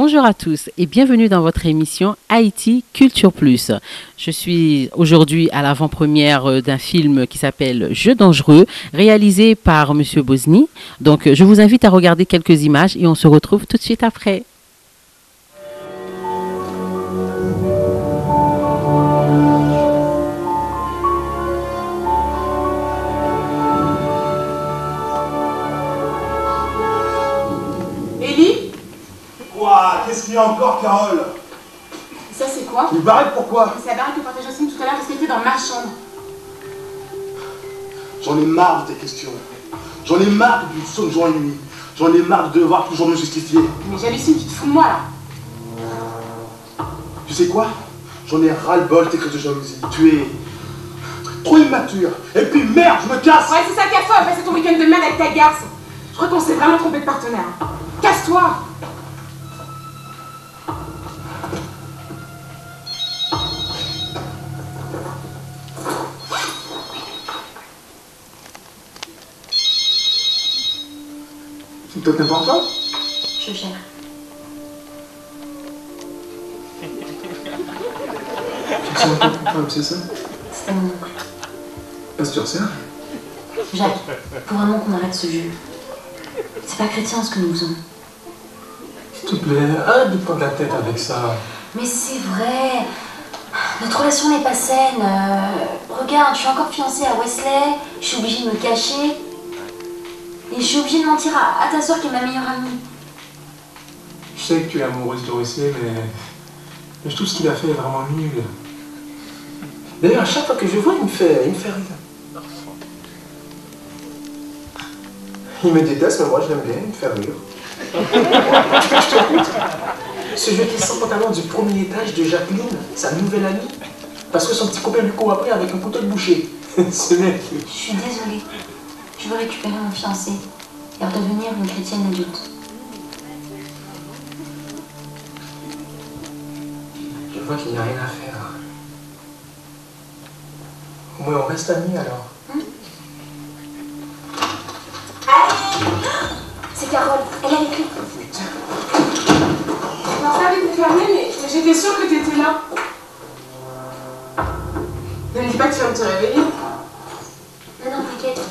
Bonjour à tous et bienvenue dans votre émission Haïti Culture Plus. Je suis aujourd'hui à l'avant-première d'un film qui s'appelle Jeux dangereux, réalisé par Monsieur Bosny. Donc je vous invite à regarder quelques images et on se retrouve tout de suite après. Qu'est-ce qu'il y a encore, Carole? Ça, c'est quoi? Une barrette, pourquoi? C'est la barrette que portait Jocelyne tout à l'heure, parce qu'elle était dans ma chambre. J'en ai marre de tes questions. J'en ai marre du son jour et nuit. J'en ai marre de devoir toujours me justifier. Mais j'hallucine, tu te fous de moi, là. Tu sais quoi? J'en ai ras-le-bol tes crises de jalousie. Tu es trop immature. Et puis merde, je me casse! Ouais, c'est ça, casse-toi, après c'est ton week-end de merde avec ta garce. Je crois qu'on s'est vraiment trompé de partenaire. Casse-toi! C'est peut-être important? Je gère. Tu te sens un peu coupable, c'est ça? C'était mon oncle. Pasteur Serge? Jacques, faut vraiment qu'on arrête ce jeu. C'est pas chrétien ce que nous faisons. S'il te plaît, arrête de prendre la tête avec ça. Mais c'est vrai. Notre relation n'est pas saine. Regarde, je suis encore fiancée à Wesley. Je suis obligée de me cacher. Et je suis obligée de mentir à ta soeur qui est ma meilleure amie. Je sais que tu es amoureuse de Wesley, mais je trouve ce qu'il a fait est vraiment nul. D'ailleurs, à chaque fois que je le vois, il me fait rire. Il me déteste, mais moi je l'aime bien, il me fait rire. Je te raconte. Se jeter sans pantalon du premier étage de Jacqueline, sa nouvelle amie, parce que son petit copain lui court après avec un couteau de boucher. Ce mec. Je suis désolée. Je veux récupérer mon fiancé et redevenir une chrétienne adulte. Je vois qu'il n'y a rien à faire. Au moins on reste amis alors. C'est Carole, elle a écrit. Ma femme était fermée, mais j'étais sûre que t'étais là. Ne me dis pas que tu viens de te réveiller. Non, non, t'inquiète.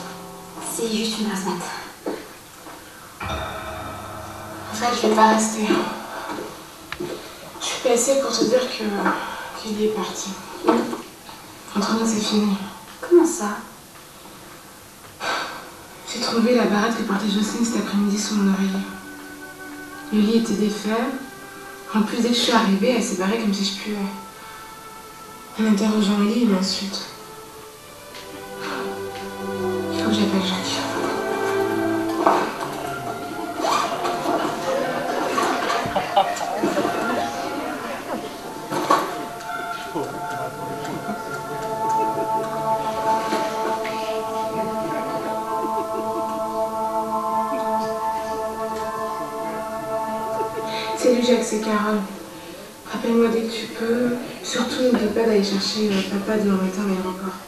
C'est juste une asthmate. En fait, je vais pas rester. Je suis passée pour te dire qu'il est parti. Entre nous, c'est fini. Comment ça? J'ai trouvé la barrette que portait Jocelyne cet après-midi sous mon oreiller. Le lit était défait. En plus, dès que je suis arrivée, elle s'est barrée comme si je puais. En interrogeant Ellie, il m'insulte. Il faut que j'appelle Jacques. Salut Jacques, c'est Carole. Rappelle-moi dès que tu peux. Surtout, n'oublie pas d'aller chercher papa demain matin à l'aéroport.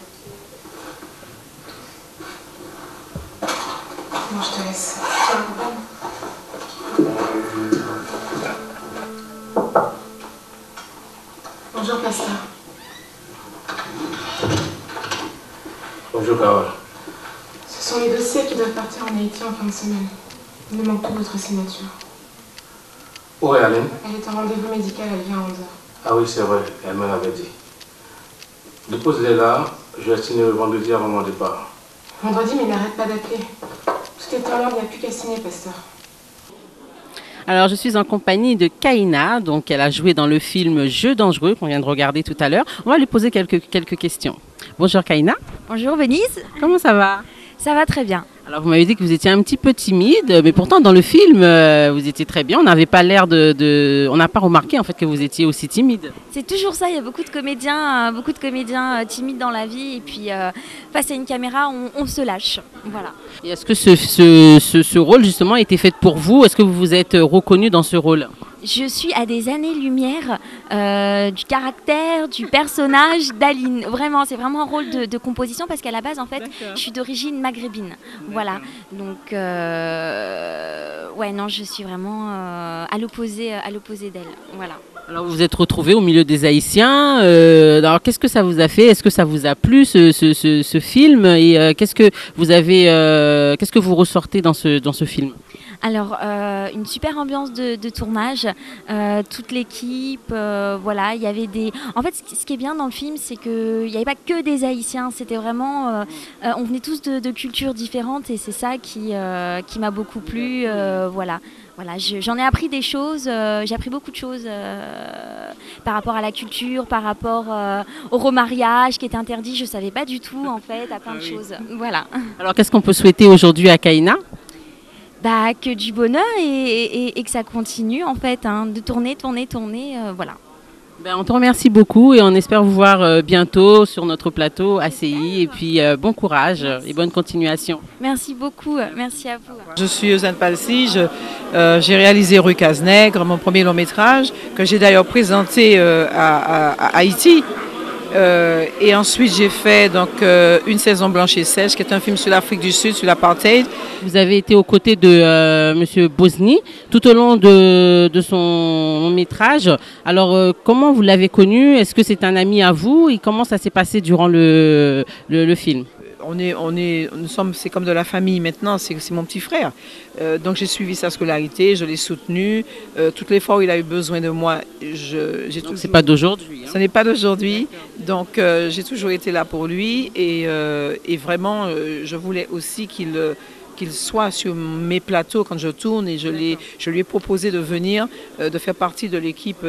Bon, je te laisse. Bonjour, pasteur. Bonjour Carole. Ce sont les dossiers qui doivent partir en Haïti en fin de semaine. Il me manque plus votre signature. Où est Aline? Elle est en rendez-vous médical, elle vient à 11h. Ah oui, c'est vrai, elle me l'avait dit. Dépose-les là, je vais signer le vendredi avant mon départ. Vendredi, mais n'arrête pas d'appeler. Tout est en ordre, il n'y a plus qu'à signer, pasteur. Alors je suis en compagnie de Kaina, donc elle a joué dans le film Jeux dangereux qu'on vient de regarder tout à l'heure. On va lui poser quelques questions. Bonjour Kaina. Bonjour Venise, Comment ça va? ça va très bien. Alors vous m'avez dit que vous étiez un petit peu timide, mais pourtant dans le film vous étiez très bien. On n'avait pas l'air on n'a pas remarqué en fait que vous étiez aussi timide. C'est toujours ça, il y a beaucoup de comédiens timides dans la vie et puis face à une caméra on se lâche. Voilà. Et est-ce que ce rôle justement a été fait pour vous? Est-ce que vous vous êtes reconnu dans ce rôle? Je suis à des années-lumière du caractère, du personnage d'Aline. Vraiment, c'est vraiment un rôle de composition parce qu'à la base, en fait, je suis d'origine maghrébine. Voilà. Donc, ouais, non, je suis vraiment à l'opposé d'elle. Voilà. Alors vous vous êtes retrouvés au milieu des Haïtiens. Alors qu'est-ce que ça vous a fait? Est-ce que ça vous a plu ce film? Et qu'est-ce que vous ressortez dans ce film? Alors, une super ambiance de tournage, toute l'équipe, voilà, il y avait des... En fait, ce qui est bien dans le film, c'est qu'il n'y avait pas que des Haïtiens, c'était vraiment... on venait tous de cultures différentes et c'est ça qui m'a beaucoup plu, voilà. Voilà, j'en ai appris des choses, j'ai appris beaucoup de choses par rapport à la culture, par rapport au remariage qui est interdit, je ne savais pas du tout en fait, à plein de choses. Voilà. Alors qu'est-ce qu'on peut souhaiter aujourd'hui à Kaina? Bah, que du bonheur et que ça continue en fait, hein, de tourner, voilà. Ben, on te remercie beaucoup et on espère vous voir bientôt sur notre plateau ACI et puis bon courage et bonne continuation. Merci beaucoup, merci à vous. Je suis Eusanne Palsy, j'ai réalisé Rue Cazenègre, mon premier long métrage que j'ai d'ailleurs présenté à Haïti. Et ensuite, j'ai fait donc Une saison blanche et sèche, qui est un film sur l'Afrique du Sud, sur l'apartheid. Vous avez été aux côtés de Monsieur Bosny tout au long de son métrage. Alors, comment vous l'avez connu? Est-ce que c'est un ami à vous? Et comment ça s'est passé durant le film? Nous sommes, c'est comme de la famille maintenant, c'est mon petit frère. Donc j'ai suivi sa scolarité, je l'ai soutenu. Toutes les fois où il a eu besoin de moi, j'ai toujours... C'est pas d'aujourd'hui. Hein. Ce n'est pas d'aujourd'hui. Donc j'ai toujours été là pour lui et vraiment je voulais aussi qu'il soit sur mes plateaux quand je tourne et je lui ai proposé de venir, de faire partie de l'équipe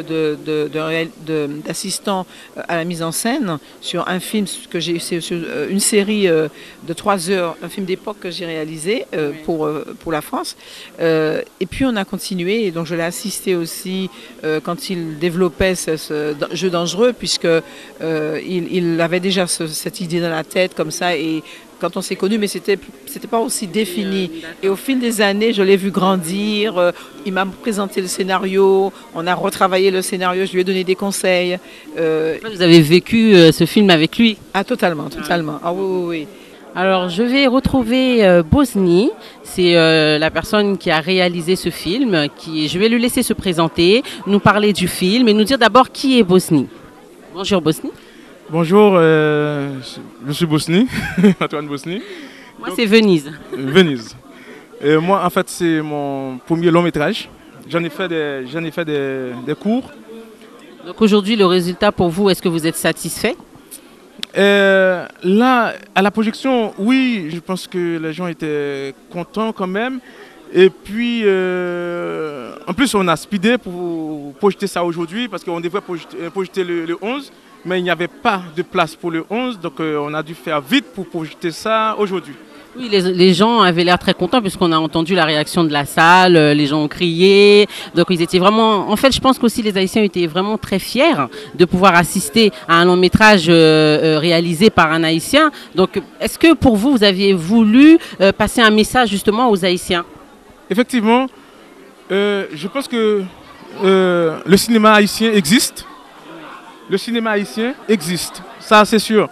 d'assistants à la mise en scène sur un film que j'ai, sur une série de 3 heures, un film d'époque que j'ai réalisé pour la France. Et puis on a continué et donc je l'ai assisté aussi quand il développait ce jeu dangereux puisque il avait déjà cette idée dans la tête comme ça et quand on s'est connus, mais c'était pas aussi défini. Et au fil des années, je l'ai vu grandir. Il m'a présenté le scénario. On a retravaillé le scénario. Je lui ai donné des conseils. Vous avez vécu ce film avec lui? Ah, totalement. Ah oui. Alors, je vais retrouver Bosny. C'est la personne qui a réalisé ce film. Je vais lui laisser se présenter, nous parler du film et nous dire d'abord qui est Bosny. Bonjour Bosny. Bonjour, je suis Bosny, Antoine Bosny. Moi, c'est Venise. Venise. Et moi, en fait, c'est mon premier long métrage. J'en ai fait des cours. Donc aujourd'hui, le résultat pour vous, est-ce que vous êtes satisfait? Là, à la projection, oui, je pense que les gens étaient contents quand même. Et puis, en plus, on a speedé pour projeter ça aujourd'hui parce qu'on devrait projeter le 11. Mais il n'y avait pas de place pour le 11, donc on a dû faire vite pour projeter ça aujourd'hui. Oui, les gens avaient l'air très contents puisqu'on a entendu la réaction de la salle, les gens ont crié. Donc ils étaient vraiment... En fait, je pense qu'aussi les Haïtiens étaient vraiment très fiers de pouvoir assister à un long métrage réalisé par un Haïtien. Donc est-ce que pour vous, vous aviez voulu passer un message justement aux Haïtiens? Effectivement, je pense que le cinéma haïtien existe. Le cinéma haïtien existe, ça c'est sûr,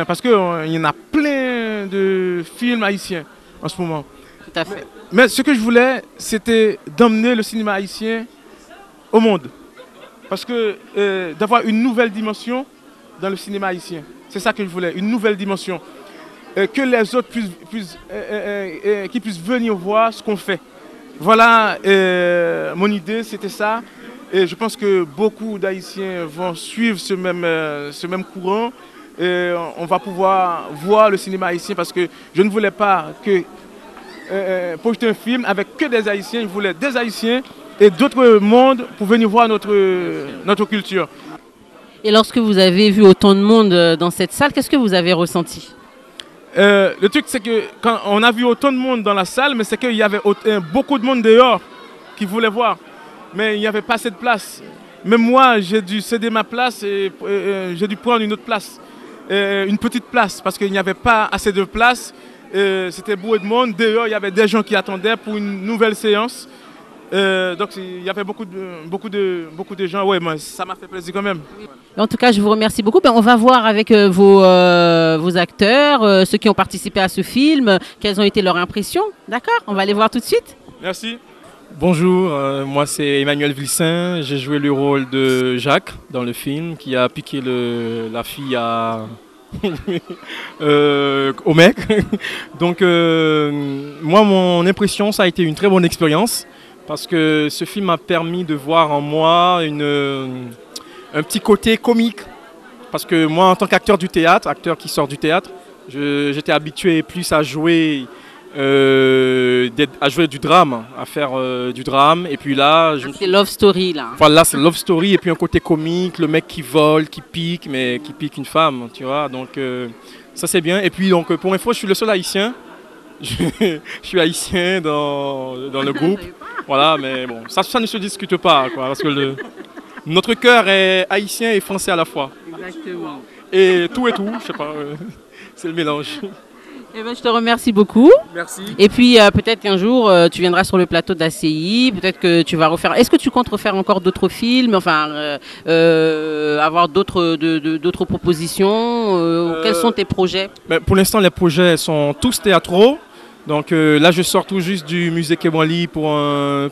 parce qu'il y en a plein de films haïtiens en ce moment. Tout à fait. Mais ce que je voulais, c'était d'emmener le cinéma haïtien au monde. Parce que d'avoir une nouvelle dimension dans le cinéma haïtien, c'est ça que je voulais, une nouvelle dimension. Que les autres puissent venir voir ce qu'on fait. Voilà, mon idée, c'était ça. Et je pense que beaucoup d'Haïtiens vont suivre ce même courant. Et on va pouvoir voir le cinéma haïtien parce que je ne voulais pas projeter un film avec que des Haïtiens. Je voulais des Haïtiens et d'autres mondes pour venir voir notre culture. Et lorsque vous avez vu autant de monde dans cette salle, qu'est-ce que vous avez ressenti? Le truc, c'est que quand on a vu autant de monde dans la salle, mais c'est qu'il y avait beaucoup de monde dehors qui voulaient voir. Mais il n'y avait pas assez de place. Même moi, j'ai dû céder ma place et j'ai dû prendre une autre place, une petite place, parce qu'il n'y avait pas assez de place. C'était beaucoup de monde. Dehors, il y avait des gens qui attendaient pour une nouvelle séance. Donc il y avait beaucoup de gens. Ouais, mais ça m'a fait plaisir quand même. En tout cas, je vous remercie beaucoup. Ben, on va voir avec vos acteurs, ceux qui ont participé à ce film, quelles ont été leurs impressions. D'accord? On va les voir tout de suite. Merci. Bonjour, moi c'est Emmanuel Vilsin. J'ai joué le rôle de Jacques dans le film qui a piqué la fille au mec. Donc moi mon impression, ça a été une très bonne expérience parce que ce film m'a permis de voir en moi un petit côté comique. Parce que moi en tant qu'acteur du théâtre, acteur qui sort du théâtre, j'étais habitué plus à jouer du drame, à faire du drame. Et puis là, c'est Love Story là. Voilà, c'est Love Story et puis un côté comique, le mec qui vole, qui pique, mais qui pique une femme, tu vois. Donc ça c'est bien. Et puis donc pour info, je suis le seul haïtien. Je suis haïtien dans le groupe. Voilà, mais bon, ça ne se discute pas, quoi, parce que notre cœur est haïtien et français à la fois. Exactement. Et tout, je sais pas, c'est le mélange. Eh ben, je te remercie beaucoup. Merci. Et puis peut-être qu'un jour tu viendras sur le plateau d'ACI, peut-être que tu vas refaire. Est-ce que tu comptes refaire encore d'autres films, enfin avoir d'autres propositions quels sont tes projets? Pour l'instant, les projets sont tous théâtraux. Donc là, je sors tout juste du musée Kebouali pour un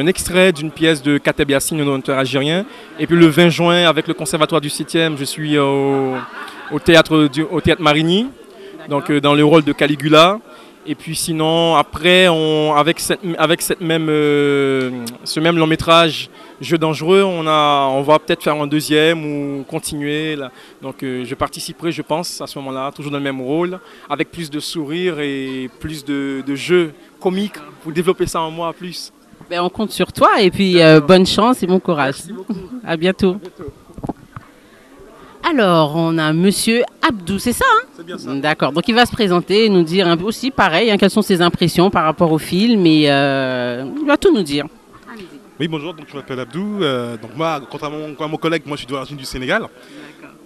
extrait d'une pièce de Kateb Yassine, un auteur algérien. Et puis le 20 juin, avec le Conservatoire du 7e, je suis au théâtre Marigny. Donc dans le rôle de Caligula. Et puis sinon, après, avec ce même long métrage, Jeu dangereux, on va peut-être faire un deuxième ou continuer. Là. Donc je participerai, je pense, à ce moment-là, toujours dans le même rôle, avec plus de sourire et plus de jeux comiques pour développer ça en moi plus. Ben, on compte sur toi et puis bonne chance et bon courage. Merci beaucoup. À bientôt. Alors, on a Monsieur Abdou, c'est ça hein? C'est bien ça. D'accord, donc il va se présenter et nous dire un peu aussi, pareil, quelles sont ses impressions par rapport au film et il va tout nous dire. Oui, bonjour, donc je m'appelle Abdou. Donc moi, contrairement à mon collègue, moi je suis d'origine du Sénégal.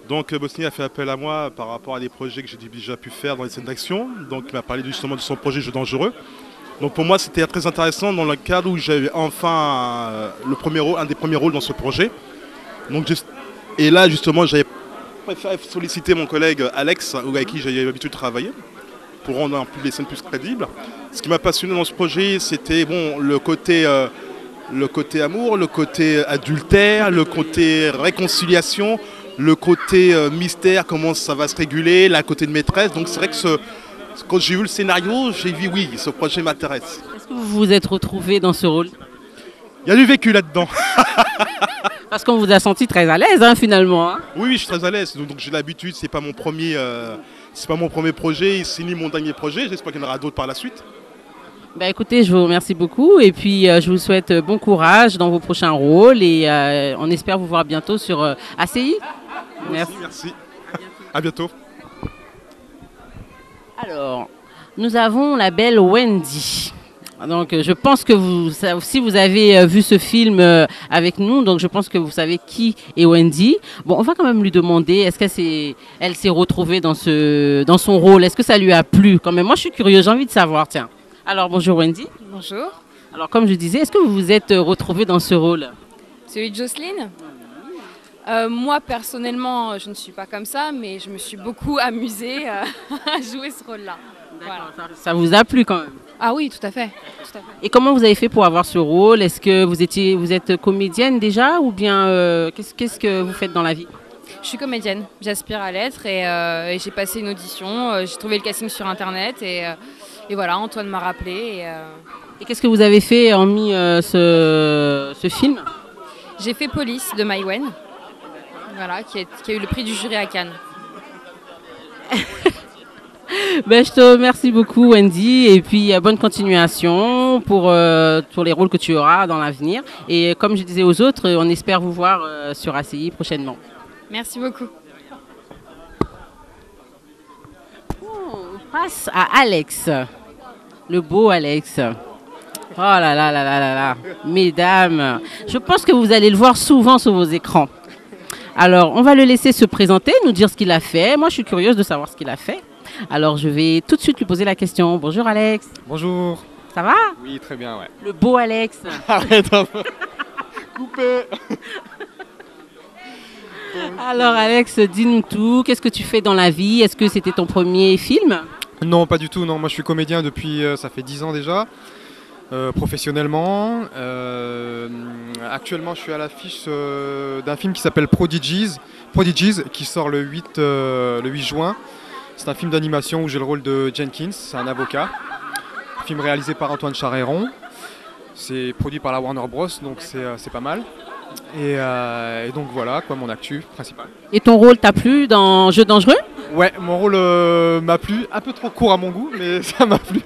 Donc Bosnie a fait appel à moi par rapport à des projets que j'ai déjà pu faire dans les scènes d'action. Donc il m'a parlé justement de son projet Jeu dangereux. Donc pour moi, c'était très intéressant dans le cadre où j'avais enfin un des premiers rôles dans ce projet. Donc, et là, justement, j'avais préféré solliciter mon collègue Alex, avec qui j'avais l'habitude de travailler, pour rendre les scènes plus crédibles. Ce qui m'a passionné dans ce projet, c'était le côté amour, le côté adultère, le côté réconciliation, le côté mystère, comment ça va se réguler, le côté de maîtresse. Donc c'est vrai que quand j'ai vu le scénario, j'ai dit oui, ce projet m'intéresse. Est-ce que vous vous êtes retrouvé dans ce rôle? Il y a du vécu là-dedans. Parce qu'on vous a senti très à l'aise finalement. Hein. Oui, je suis très à l'aise. Donc j'ai l'habitude, c'est pas mon premier projet, c'est ni mon dernier projet. J'espère qu'il y en aura d'autres par la suite. Bah écoutez, je vous remercie beaucoup et puis je vous souhaite bon courage dans vos prochains rôles et on espère vous voir bientôt sur ACI. Merci. Merci. À bientôt. Alors, nous avons la belle Wendy. Donc je pense que si vous avez vu ce film avec nous, donc je pense que vous savez qui est Wendy. Bon, on va quand même lui demander, est-ce qu'elle s'est retrouvée dans son rôle? Est-ce que ça lui a plu quand même? Moi je suis curieuse, j'ai envie de savoir, tiens. Alors bonjour Wendy. Bonjour. Alors comme je disais, est-ce que vous vous êtes retrouvée dans ce rôle? Celui de Jocelyne? Moi personnellement, je ne suis pas comme ça, mais je me suis beaucoup amusée à jouer ce rôle-là. Voilà. Ça vous a plu quand même? Ah oui, tout à fait. Et comment vous avez fait pour avoir ce rôle? Est-ce que vous êtes comédienne déjà ou bien qu'est-ce que vous faites dans la vie? Je suis comédienne, j'aspire à l'être et j'ai passé une audition, j'ai trouvé le casting sur internet et voilà, Antoine m'a rappelé. Et qu'est-ce que vous avez fait hormis ce film? J'ai fait Police de Maïwen, voilà, qui a eu le prix du jury à Cannes. Ben, je te remercie beaucoup Wendy et puis bonne continuation pour les rôles que tu auras dans l'avenir. Et comme je disais aux autres, on espère vous voir sur ACI prochainement. Merci beaucoup. On passe à Alex, le beau Alex. Oh là là là là là là, mesdames, je pense que vous allez le voir souvent sur vos écrans. Alors, on va le laisser se présenter, nous dire ce qu'il a fait. Moi, je suis curieuse de savoir ce qu'il a fait. Alors, je vais tout de suite lui poser la question. Bonjour Alex. Bonjour. Ça va? Oui, très bien, ouais. Le beau Alex. Arrête un peu. Coupé. Alors Alex, dis-nous tout. Qu'est-ce que tu fais dans la vie? Est-ce que c'était ton premier film? Non, pas du tout. Non, moi je suis comédien depuis, ça fait 10 ans déjà, professionnellement. Actuellement, je suis à l'affiche d'un film qui s'appelle Prodigies, qui sort le 8 juin. C'est un film d'animation où j'ai le rôle de Jenkins, c'est un avocat. Film réalisé par Antoine Charéron. C'est produit par la Warner Bros, donc c'est pas mal. Et donc voilà, quoi, mon actu principal. Et ton rôle t'a plu dans Jeux dangereux? Ouais, mon rôle m'a plu, un peu trop court à mon goût, mais ça m'a plu.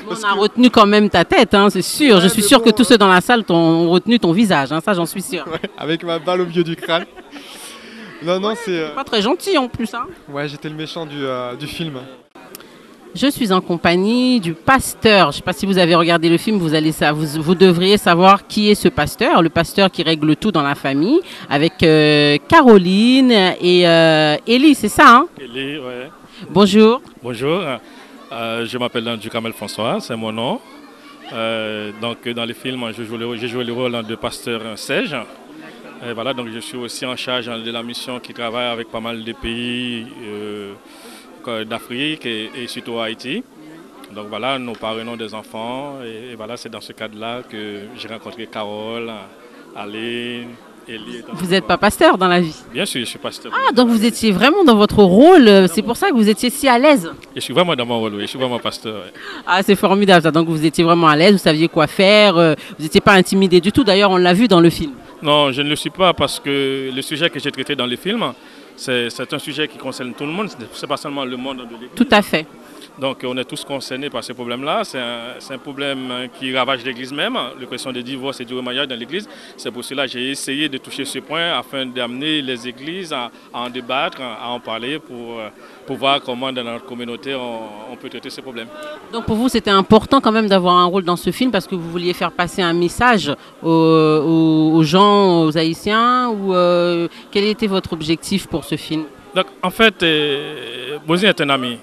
On a retenu quand même ta tête, hein, c'est sûr. Ouais, je suis sûr que tous ceux dans la salle ont retenu ton visage, hein, ça j'en suis sûr. Ouais, avec ma balle au milieu du crâne. Non, c'est... Pas très gentil en plus. Hein. Ouais, j'étais le méchant du film. Je suis en compagnie du pasteur. Je ne sais pas si vous avez regardé le film, vous devriez savoir qui est ce pasteur, le pasteur qui règle tout dans la famille, avec Caroline et Élie, c'est ça hein? Élie, ouais. Bonjour. Bonjour, je m'appelle Ducamel François, c'est mon nom. Donc dans le film, j'ai joué le rôle de pasteur Serge. Et voilà, donc je suis aussi en charge de la mission qui travaille avec pas mal de pays d'Afrique et surtout Haïti. Donc voilà, nous parrainons des enfants et voilà, c'est dans ce cadre-là que j'ai rencontré Carole, Aline, Élie. Vous n'êtes pas pasteur dans la vie? Bien sûr, je suis pasteur. Ah, donc vous étiez vraiment dans votre rôle, c'est pour ça que vous étiez si à l'aise? Je suis vraiment dans mon rôle, oui, je suis vraiment pasteur. Ouais. Ah, c'est formidable ça, donc vous étiez vraiment à l'aise, vous saviez quoi faire, vous n'étiez pas intimidé du tout, d'ailleurs on l'a vu dans le film. Non, je ne le suis pas parce que le sujet que j'ai traité dans le film, c'est un sujet qui concerne tout le monde, ce n'est pas seulement le monde de l'Église. Tout à fait. Donc on est tous concernés par ce problème-là. C'est un problème qui ravage l'Église même, la question des divorces et du remariage dans l'Église. C'est pour cela que j'ai essayé de toucher ce point afin d'amener les Églises à en débattre, à en parler pour voir comment dans notre communauté on peut traiter ce problème. Donc pour vous c'était important quand même d'avoir un rôle dans ce film parce que vous vouliez faire passer un message aux gens, aux Haïtiens ou quel était votre objectif pour ce film? Donc en fait, Bosni est un ami.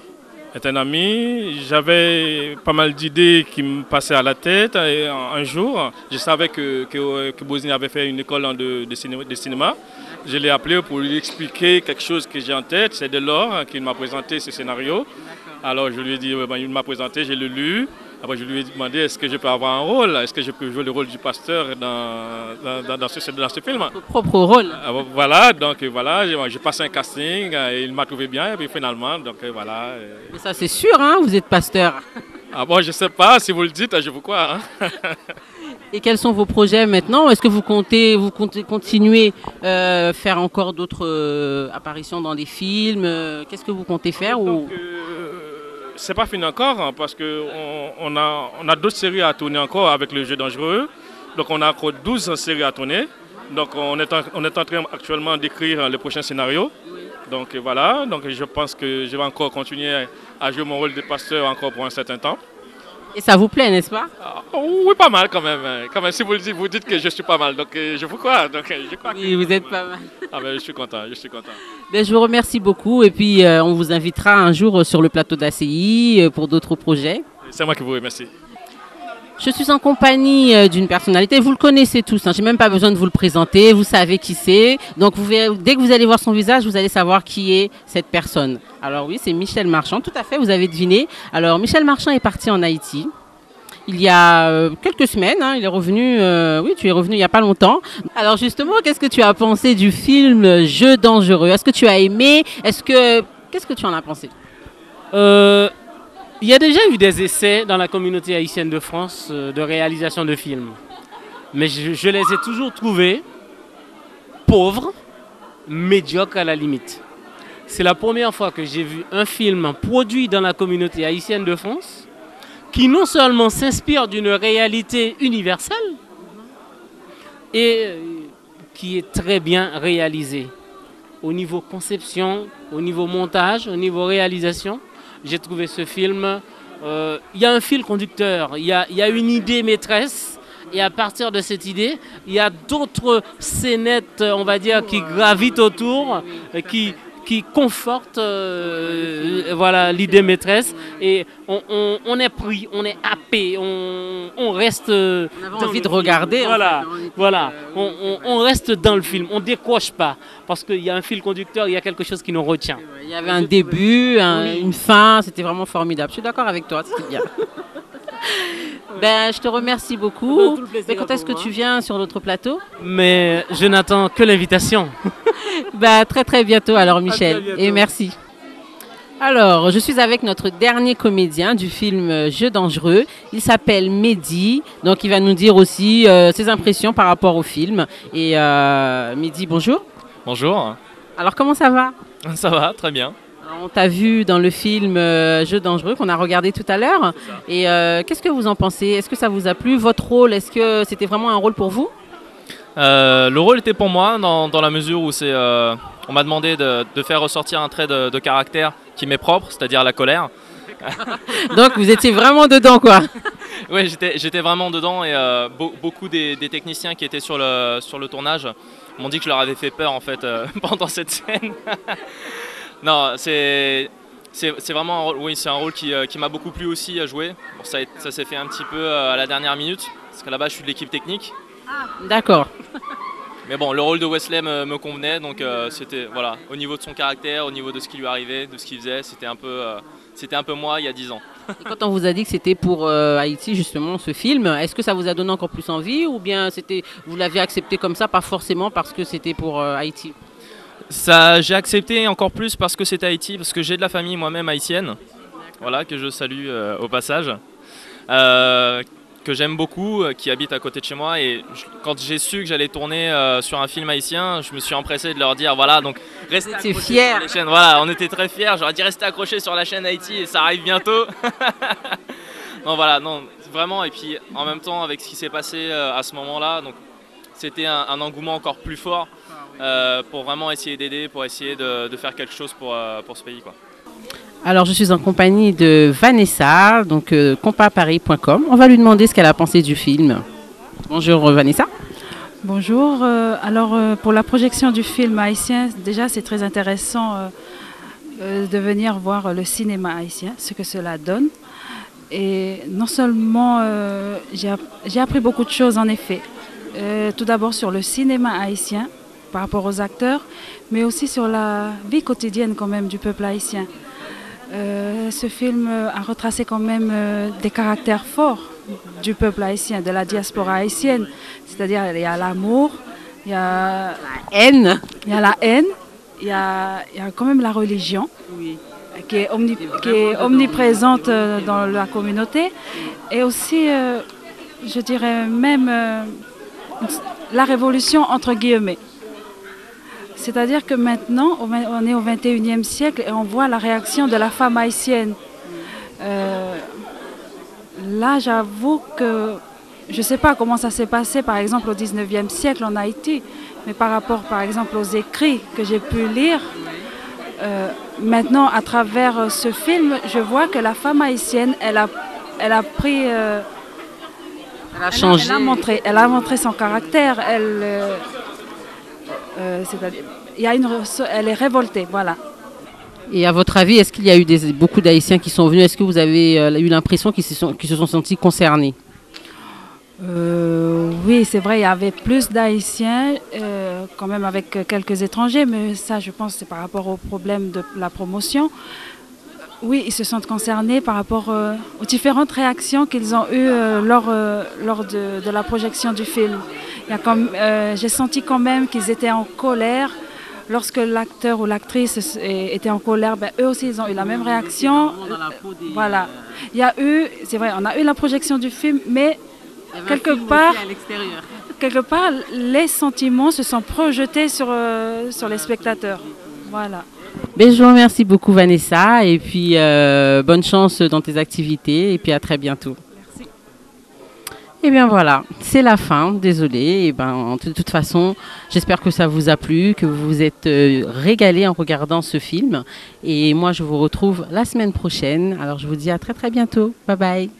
J'avais pas mal d'idées qui me passaient à la tête et un jour, je savais que Bosni avait fait une école de cinéma. Je l'ai appelé pour lui expliquer quelque chose que j'ai en tête. C'est de lors qu'il m'a présenté ce scénario. Alors je lui ai dit, il m'a présenté, j'ai le lu. Après je lui ai demandé est-ce que je peux avoir un rôle, est-ce que je peux jouer le rôle du pasteur dans ce film. Votre propre rôle. Voilà, donc voilà, j'ai passé un casting, et il m'a trouvé bien et puis finalement, donc voilà. Mais ça c'est sûr, hein, vous êtes pasteur. Ah bon, je sais pas, si vous le dites, je vous crois. Hein. Et quels sont vos projets maintenant? Est-ce que vous comptez continuer faire encore d'autres apparitions dans des films? Qu'est-ce que vous comptez faire c'est pas fini encore hein, parce qu'on a d'autres séries à tourner encore avec le jeu dangereux. Donc on a encore 12 séries à tourner. Donc on est en train actuellement d'écrire le prochain scénario. Donc voilà, donc je pense que je vais encore continuer à jouer mon rôle de pasteur encore pour un certain temps. Et ça vous plaît, n'est-ce pas? Oui, pas mal quand même. Quand même, si vous le dites, vous dites que je suis pas mal. Donc je vous crois. Donc, je crois oui, vous êtes pas mal. Ah ben, je suis content. Ben, je vous remercie beaucoup et puis on vous invitera un jour sur le plateau d'ACI pour d'autres projets. C'est moi qui vous remercie. Je suis en compagnie d'une personnalité, vous le connaissez tous, hein. Je n'ai même pas besoin de vous le présenter, vous savez qui c'est. Donc dès que vous allez voir son visage, vous allez savoir qui est cette personne. Alors oui, c'est Michel Marchand, tout à fait, vous avez deviné. Alors Michel Marchand est parti en Haïti il y a quelques semaines, hein. Il est revenu, oui tu es revenu il n'y a pas longtemps. Alors justement, qu'est-ce que tu as pensé du film Jeux dangereux? Est-ce que tu as aimé? Qu'est-ce que tu en as pensé? Il y a déjà eu des essais dans la communauté haïtienne de France de réalisation de films. Mais je les ai toujours trouvés pauvres, médiocres à la limite. C'est la première fois que j'ai vu un film produit dans la communauté haïtienne de France qui non seulement s'inspire d'une réalité universelle et qui est très bien réalisé. Au niveau conception, au niveau montage, au niveau réalisation. J'ai trouvé ce film, il y a un fil conducteur, il y a une idée maîtresse et à partir de cette idée, il y a d'autres scénettes, on va dire, qui gravitent autour, qui qui conforte voilà, l'idée maîtresse. Et on est pris, on est happé, on reste. On avait envie de regarder. Voilà, voilà. On reste dans le film, on décroche pas. Parce qu'il y a un fil conducteur, il y a quelque chose qui nous retient. Il y avait un début, une fin, c'était vraiment formidable. Je suis d'accord avec toi, c'était bien. Ben, je te remercie beaucoup. Mais quand est-ce que tu viens sur l'autre plateau? Mais je n'attends que l'invitation. Ben, très très bientôt alors Michel. Bientôt. Et merci. Alors, je suis avec notre dernier comédien du film Jeu dangereux. Il s'appelle Mehdi. Donc, il va nous dire aussi ses impressions par rapport au film. Et Mehdi, bonjour. Bonjour. Alors, comment ça va? Ça va, très bien. Alors, on t'a vu dans le film Jeu dangereux qu'on a regardé tout à l'heure. Et qu'est-ce que vous en pensez? Est-ce que ça vous a plu? Votre rôle, est-ce que c'était vraiment un rôle pour vous? Le rôle était pour moi dans la mesure où on m'a demandé de faire ressortir un trait de caractère qui m'est propre, c'est-à-dire la colère. Donc vous étiez vraiment dedans, quoi. Oui, j'étais vraiment dedans et beaucoup des techniciens qui étaient sur le tournage m'ont dit que je leur avais fait peur en fait pendant cette scène. Non, c'est vraiment un rôle, oui, c'est un rôle qui m'a beaucoup plu aussi à jouer. Bon, ça s'est fait un petit peu à la dernière minute, parce que là-bas je suis de l'équipe technique. D'accord. Mais bon, le rôle de Wesley me convenait, donc c'était voilà, au niveau de son caractère, au niveau de ce qui lui arrivait, de ce qu'il faisait, c'était un peu moi il y a 10 ans. Et quand on vous a dit que c'était pour Haïti justement ce film, est-ce que ça vous a donné encore plus envie ou bien vous l'aviez accepté comme ça, pas forcément parce que c'était pour Haïti? J'ai accepté encore plus parce que c'était Haïti, parce que j'ai de la famille moi-même haïtienne, voilà, que je salue au passage. Que j'aime beaucoup, qui habite à côté de chez moi, et quand j'ai su que j'allais tourner sur un film haïtien, je me suis empressé de leur dire voilà, donc restez accrochés sur les chaînes. Voilà, on était très fiers, j'aurais dit restez accrochés sur la chaîne Haïti et ça arrive bientôt. Non voilà, non vraiment, et puis en même temps avec ce qui s'est passé à ce moment-là, donc c'était un engouement encore plus fort pour vraiment essayer d'aider, pour essayer de faire quelque chose pour ce pays, quoi. Alors, je suis en compagnie de Vanessa, donc compaparis.com. On va lui demander ce qu'elle a pensé du film. Bonjour Vanessa. Bonjour. Pour la projection du film haïtien, déjà c'est très intéressant de venir voir le cinéma haïtien, ce que cela donne. Et non seulement j'ai appris beaucoup de choses en effet. Tout d'abord sur le cinéma haïtien par rapport aux acteurs, mais aussi sur la vie quotidienne quand même du peuple haïtien. Ce film a retracé quand même des caractères forts du peuple haïtien, de la diaspora haïtienne. C'est-à-dire il y a l'amour, il y a la haine, il y a quand même la religion qui est omniprésente dans la communauté. Et aussi, je dirais même la révolution entre guillemets. C'est-à-dire que maintenant, on est au 21e siècle et on voit la réaction de la femme haïtienne. Là, j'avoue que je ne sais pas comment ça s'est passé, par exemple, au 19e siècle en Haïti, mais par rapport, par exemple, aux écrits que j'ai pu lire, maintenant, à travers ce film, je vois que la femme haïtienne, elle a pris... elle a changé. Elle a montré son caractère, elle est révoltée, voilà. Et à votre avis, est-ce qu'il y a eu beaucoup d'Haïtiens qui sont venus? Est-ce que vous avez eu l'impression qu'ils se sont sentis concernés? Oui, c'est vrai, il y avait plus d'Haïtiens, quand même avec quelques étrangers, mais ça, je pense, c'est par rapport au problème de la promotion. Oui, ils se sentent concernés par rapport aux différentes réactions qu'ils ont eues lors de la projection du film. J'ai senti quand même qu'ils étaient en colère. Lorsque l'acteur ou l'actrice était en colère, eux aussi, ils ont eu la même réaction. Voilà. Il y a eu, c'est vrai, on a eu la projection du film, mais quelque part, les sentiments se sont projetés sur les spectateurs. Voilà. Mais je vous remercie beaucoup Vanessa et puis bonne chance dans tes activités et puis à très bientôt. Merci. Et bien voilà, c'est la fin, désolée. Et ben, de toute façon, j'espère que ça vous a plu, que vous vous êtes régalés en regardant ce film. Et moi, je vous retrouve la semaine prochaine. Alors je vous dis à très très bientôt. Bye bye.